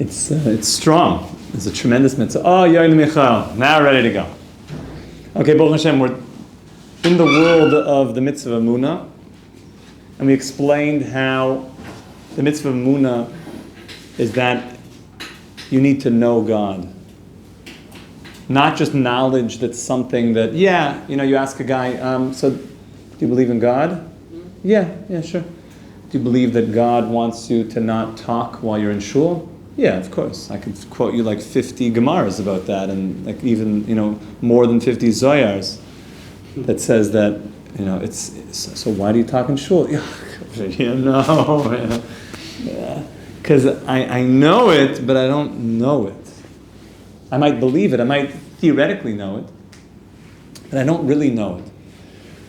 It's strong. It's a tremendous mitzvah. Oh, Yoel Michal, now ready to go. Okay, Baruch Hashem, we're in the world of the mitzvah of Emunah, and we explained how the mitzvah of Emunah is that you need to know God. Not just knowledge that's something that, you ask a guy, so do you believe in God? Yeah, sure. Do you believe that God wants you to not talk while you're in shul? Yeah, of course. I could quote you like 50 Gemaras about that, and like even, more than 50 Zoyars that says that, it's, so why do you talk in shul? Because I know it, but I don't know it. I might believe it, I might theoretically know it, but I don't really know it.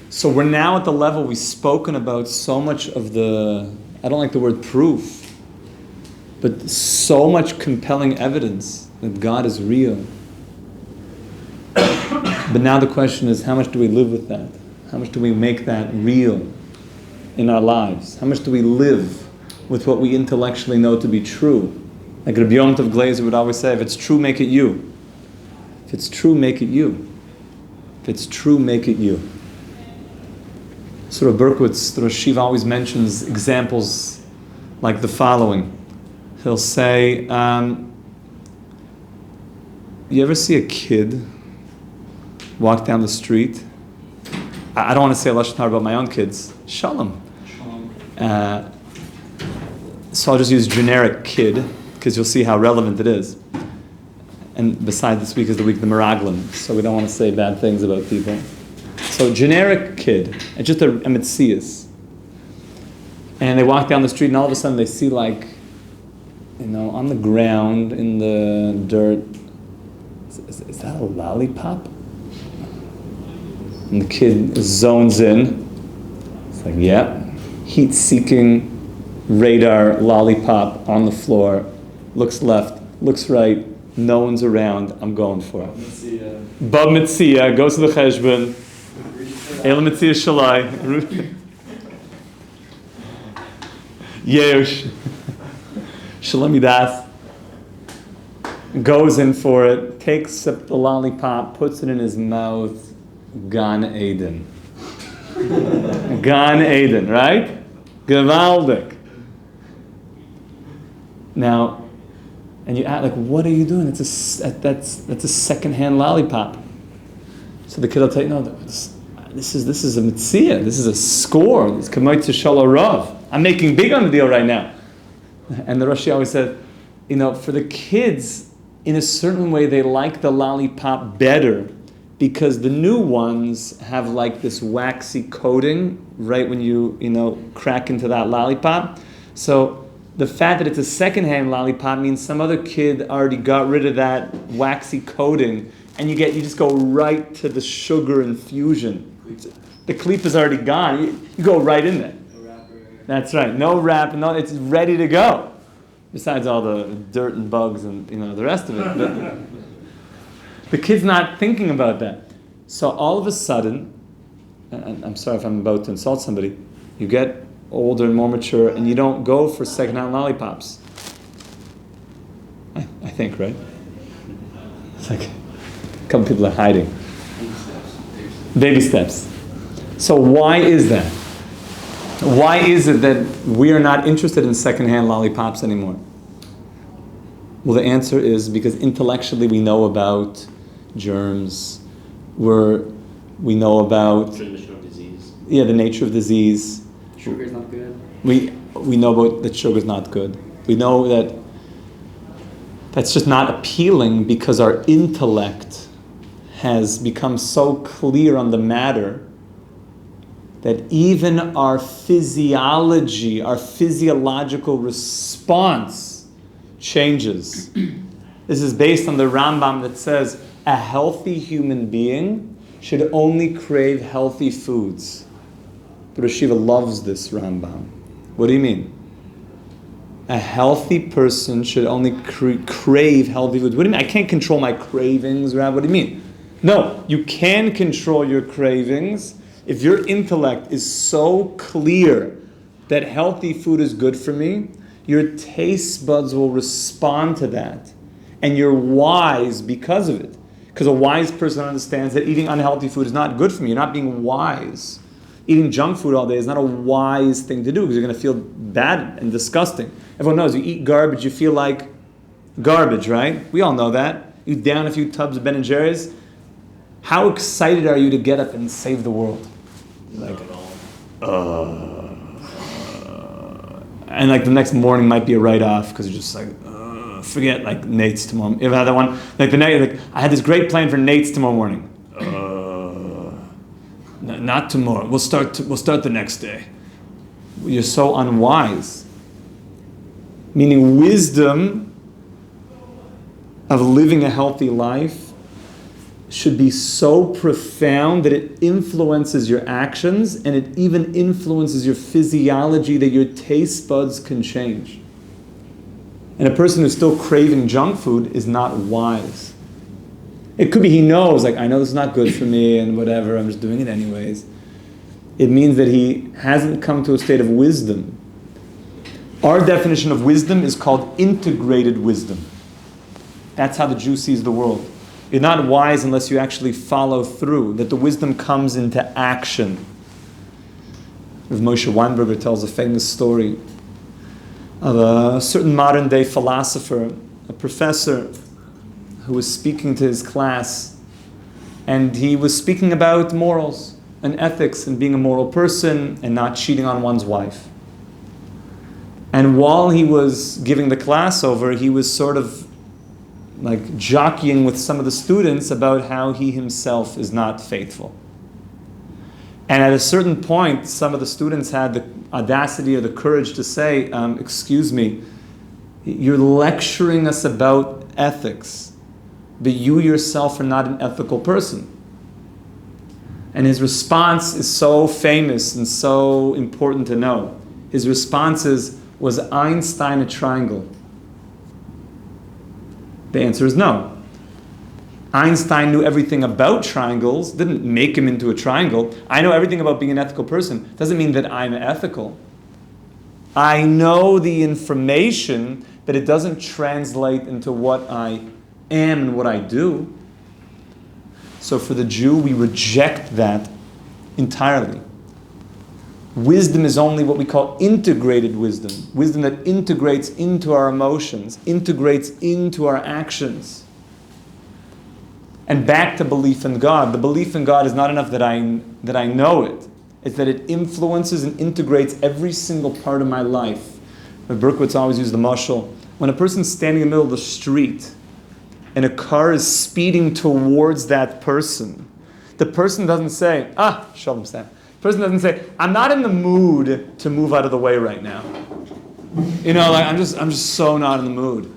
So we're now at the level we've spoken about so much of I don't like the word proof, but so much compelling evidence that God is real. But now the question is, how much do we live with that? How much do we make that real in our lives? How much do we live with what we intellectually know to be true? Like Rabbi Yom Tov Glazer would always say, if it's true, make it you. If it's true, make it you. If it's true, make it you. Sort of Berkowitz, the Rosh Yeshiva, always mentions examples like the following. He'll say, you ever see a kid walk down the street? I don't want to say a lashon hara about my own kids. Shalom. So I'll just use generic kid, because you'll see how relevant it is. And besides, this week is the week of the Meraglim, so we don't want to say bad things about people. So generic kid, and just a mitzias. And they walk down the street, and all of a sudden they see on the ground, in the dirt, is that a lollipop? And the kid zones in. It's like, heat-seeking radar lollipop on the floor, looks left, looks right, no one's around, I'm going for it. Bab Mitzia, goes to the Cheshbon, El Mitzia Shalai, Yeosh, Shalom Yidas, goes in for it, takes up the lollipop, puts it in his mouth, Gan Eden. Gan Eden, right? Gewaldig. Now, and you ask, what are you doing? That's a second-hand lollipop. So the kid will tell you, no, this is a mitzvah. This is a score. It's kamay to shalom. I'm making big on the deal right now. And the Roshi always said, for the kids, in a certain way, they like the lollipop better because the new ones have like this waxy coating right when you crack into that lollipop. So the fact that it's a second-hand lollipop means some other kid already got rid of that waxy coating, and you just go right to the sugar infusion. The cleef is already gone. You go right in there. No wrapper. That's right. No wrap. No, it's ready to go. Besides all the dirt and bugs and the rest of it. But the kid's not thinking about that. So all of a sudden, and I'm sorry if I'm about to insult somebody, you get older and more mature, and you don't go for second-hand lollipops. I think, right? It's like a couple people are hiding. Baby steps. So why is that? Why is it that we are not interested in second-hand lollipops anymore? Well, the answer is because intellectually we know about germs. We know about transmission of disease. Yeah, the nature of disease. Sugar is not good. We know about that sugar is not good. We know that that's just not appealing because our intellect has become so clear on the matter that even our physiology, our physiological response changes. This is based on the Rambam that says a healthy human being should only crave healthy foods. The Rosh Yeshiva loves this Rambam. What do you mean? A healthy person should only crave healthy foods. What do you mean? I can't control my cravings, Rav. What do you mean? No, you can control your cravings if your intellect is so clear that healthy food is good for me. your taste buds will respond to that. And you're wise because of it. Because a wise person understands that eating unhealthy food is not good for me. You're not being wise. Eating junk food all day is not a wise thing to do because you're going to feel bad and disgusting. Everyone knows you eat garbage, you feel like garbage, right? We all know that. You down a few tubs of Ben & Jerry's. How excited are you to get up and save the world? Like, and like the next morning might be a write-off because you're just like, forget like Nate's tomorrow. You ever had that one? Like the night, like I had this great plan for Nate's tomorrow morning. Not tomorrow. We'll start the next day. You're so unwise. Meaning wisdom of living a healthy life should be so profound that it influences your actions and it even influences your physiology that your taste buds can change. And a person who's still craving junk food is not wise. It could be he knows, like, I know this is not good for me and whatever, I'm just doing it anyways. It means that he hasn't come to a state of wisdom. Our definition of wisdom is called integrated wisdom. That's how the Jew sees the world. You're not wise unless you actually follow through, that the wisdom comes into action. Moshe Weinberger tells a famous story of a certain modern day philosopher, a professor who was speaking to his class, and he was speaking about morals and ethics and being a moral person and not cheating on one's wife. And while he was giving the class over, he was sort of like jockeying with some of the students about how he himself is not faithful. And at a certain point, some of the students had the audacity or the courage to say, excuse me, you're lecturing us about ethics, but you yourself are not an ethical person. And his response is so famous and so important to know. His response is, was Einstein a triangle? The answer is no. Einstein knew everything about triangles, didn't make him into a triangle. I know everything about being an ethical person. Doesn't mean that I'm ethical. I know the information, but it doesn't translate into what I am and what I do. So for the Jew, we reject that entirely. Wisdom is only what we call integrated wisdom. Wisdom that integrates into our emotions, integrates into our actions. And back to belief in God. The belief in God is not enough that I know it. It's that it influences and integrates every single part of my life. Berkowitz always used the mashal. When a person's standing in the middle of the street and a car is speeding towards that person, the person doesn't say, Shalom Sam. The person doesn't say, I'm not in the mood to move out of the way right now. You know, like I'm just so not in the mood.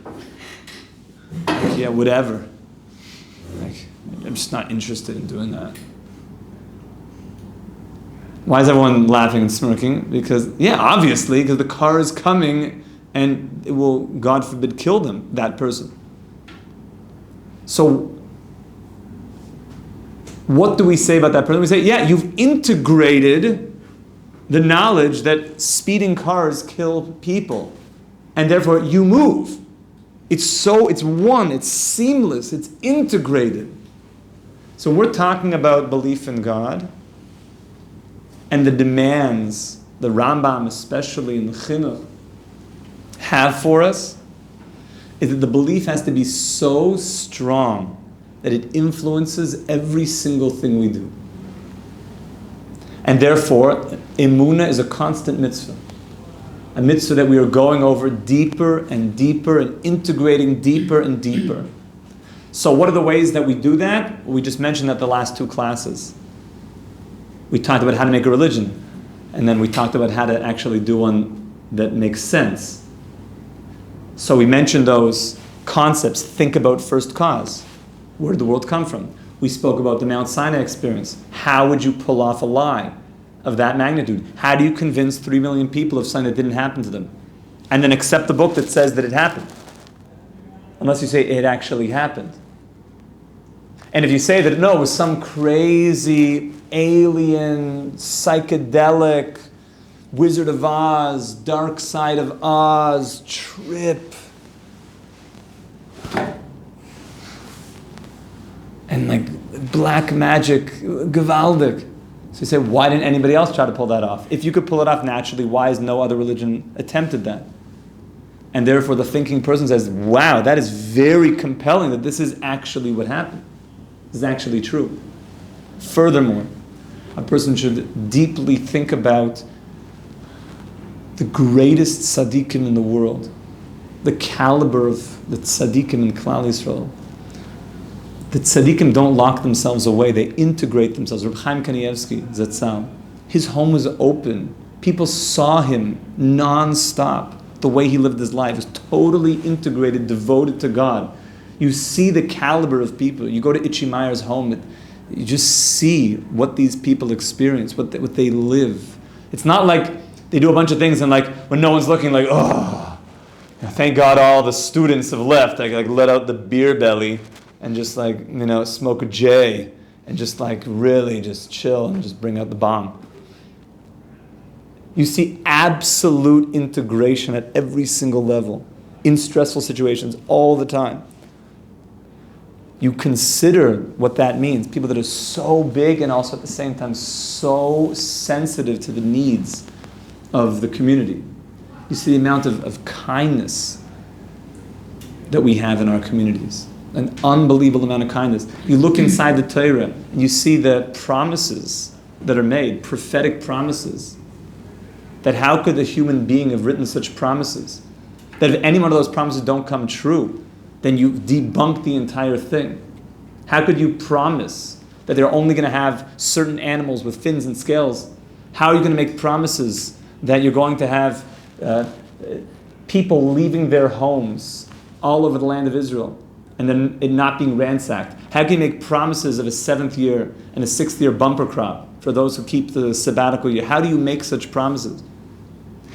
Like, yeah, whatever. Like, I'm just not interested in doing that. Why is everyone laughing and smirking? Because, yeah, obviously, because the car is coming and it will, God forbid, kill them, that person. So, what do we say about that person? We say, yeah, you've integrated the knowledge that speeding cars kill people, and therefore you move. It's one, it's seamless, it's integrated. So we're talking about belief in God, and the demands, the Rambam especially in the Chinuch, have for us, is that the belief has to be so strong that it influences every single thing we do. And therefore, emunah is a constant mitzvah. A mitzvah that we are going over deeper and deeper and integrating deeper and deeper. So what are the ways that we do that? We just mentioned that the last two classes. We talked about how to make a religion, and then we talked about how to actually do one that makes sense. So we mentioned those concepts. Think about first cause. Where did the world come from? We spoke about the Mount Sinai experience. How would you pull off a lie of that magnitude? How do you convince 3 million people of something that didn't happen to them? And then accept the book that says that it happened. Unless you say it actually happened. And if you say that no, it was some crazy, alien, psychedelic, Wizard of Oz, Dark Side of Oz, trip. And like black magic, gewaldig. So you say, why didn't anybody else try to pull that off? If you could pull it off naturally, why has no other religion attempted that? And therefore the thinking person says, wow, that is very compelling that this is actually what happened. This is actually true. Furthermore, a person should deeply think about the greatest tzaddikim in the world, the caliber of the tzaddikim in Klal Yisrael. The tzaddikim don't lock themselves away, they integrate themselves. Reb Chaim Kanievsky, Zatzal, his home was open. People saw him non-stop. The way he lived his life was totally integrated, devoted to God. You see the caliber of people. You go to Itchy Meyer's home, you just see what these people experience, what they live. It's not like they do a bunch of things and like when no one's looking, like, oh, thank God all the students have left. I like let out the beer belly and just like, smoke a J and just like really just chill and just bring out the bomb. You see absolute integration at every single level in stressful situations all the time. You consider what that means. People that are so big and also at the same time so sensitive to the needs of the community. You see the amount of kindness that we have in our communities. An unbelievable amount of kindness. You look inside the Torah and you see the promises that are made, prophetic promises. That how could a human being have written such promises? That if any one of those promises don't come true, then you debunk the entire thing. How could you promise that they're only going to have certain animals with fins and scales? How are you going to make promises that you're going to have people leaving their homes all over the land of Israel and then it not being ransacked? How can you make promises of a 7th year and a 6th year bumper crop for those who keep the sabbatical year? How do you make such promises?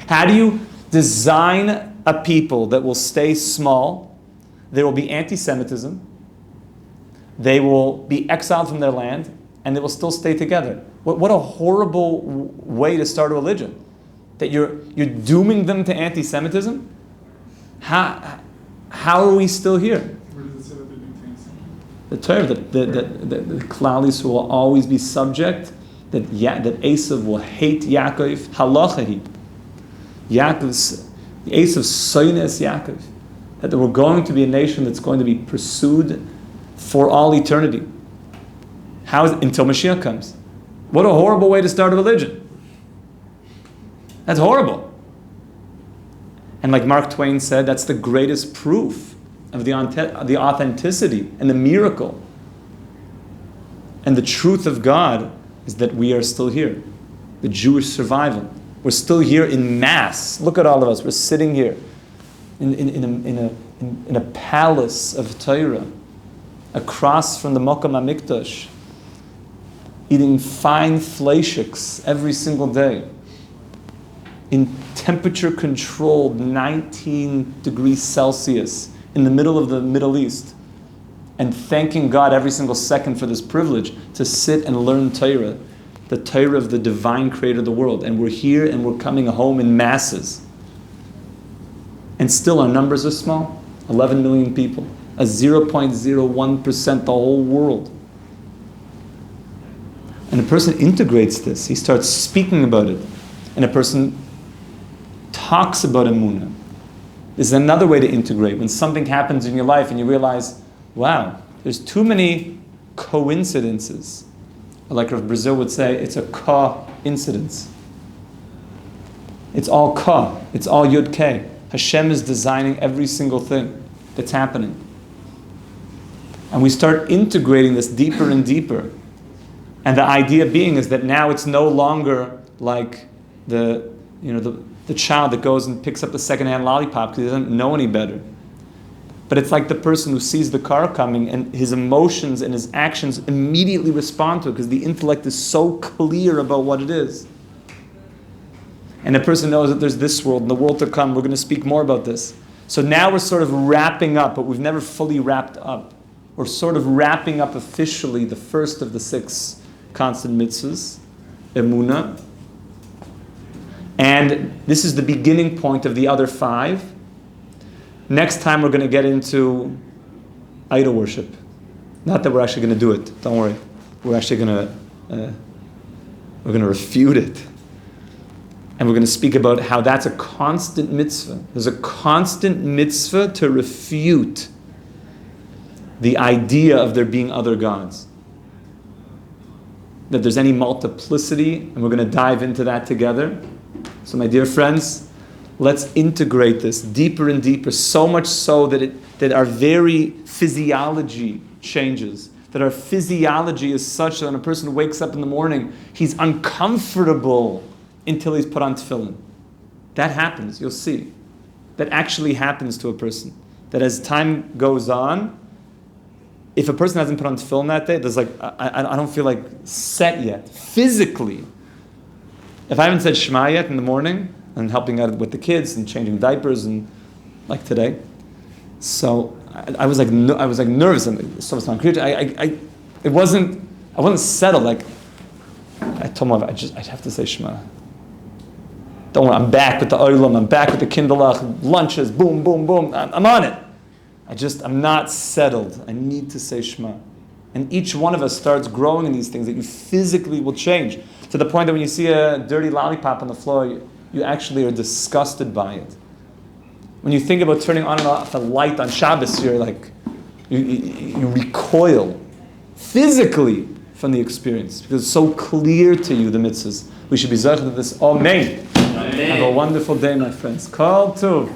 How do you design a people that will stay small? There will be anti-Semitism. They will be exiled from their land, and they will still stay together. What a horrible way to start a religion. That you're dooming them to anti-Semitism? How are we still here? Where does it say that they're doing things? The Torah, the Klal Yisrael will always be subject, that Esav will hate Yaakov, halachahi. Esav soines Yaakov. That we're going to be a nation that's going to be pursued for all eternity. Until Mashiach comes. What a horrible way to start a religion. That's horrible. And like Mark Twain said, that's the greatest proof of the authenticity and the miracle. And the truth of God is that we are still here. The Jewish survival. We're still here in mass. Look at all of us. We're sitting here in a palace of Torah, across from the Mokom HaMikdash, eating fine fleischiks every single day, in temperature-controlled 19 degrees Celsius in the middle of the Middle East, and thanking God every single second for this privilege to sit and learn Torah, the Torah of the divine creator of the world. And we're here and we're coming home in masses. And still our numbers are small, 11 million people, a 0.01% the whole world. And a person integrates this, he starts speaking about it, and a person talks about Emunah. This is another way to integrate. When something happens in your life and you realize, wow, there's too many coincidences. Like Rav Brazil would say, it's a ka-incidence. It's all ka. It's all yud-ke. Hashem is designing every single thing that's happening. And we start integrating this deeper and deeper. And the idea being is that now it's no longer like the child that goes and picks up the secondhand lollipop because he doesn't know any better. But it's like the person who sees the car coming and his emotions and his actions immediately respond to it because the intellect is so clear about what it is. And the person knows that there's this world and the world to come. We're going to speak more about this. So now we're sort of wrapping up, but we've never fully wrapped up. We're sort of wrapping up officially the first of the 6 constant mitzvahs, Emunah. And this is the beginning point of the other 5. Next time we're going to get into idol worship. Not that we're actually going to do it. Don't worry. We're actually going to refute it. And we're going to speak about how that's a constant mitzvah. There's a constant mitzvah to refute the idea of there being other gods. That there's any multiplicity, and we're going to dive into that together. So my dear friends, let's integrate this deeper and deeper, so much so that our very physiology changes. That our physiology is such that when a person wakes up in the morning, he's uncomfortable until he's put on tefillin. That happens, you'll see. That actually happens to a person. That as time goes on, if a person hasn't put on tefillin that day, there's I don't feel like set yet. Physically. If I haven't said Shema yet in the morning, and helping out with the kids and changing diapers and like today, so I was nervous and so I wasn't settled. Like I told my wife, I have to say Shema. Don't worry, I'm back with the oilam, I'm back with the kindlech, lunches, boom, boom, boom. I'm on it. I'm not settled. I need to say Shema. And each one of us starts growing in these things that you physically will change. To the point that when you see a dirty lollipop on the floor, you actually are disgusted by it. When you think about turning on and off a light on Shabbos, you're like, you recoil physically from the experience because it's so clear to you, the mitzvahs. We should be zeicher to this. Amen. Have a wonderful day, my friends. Kol Tov.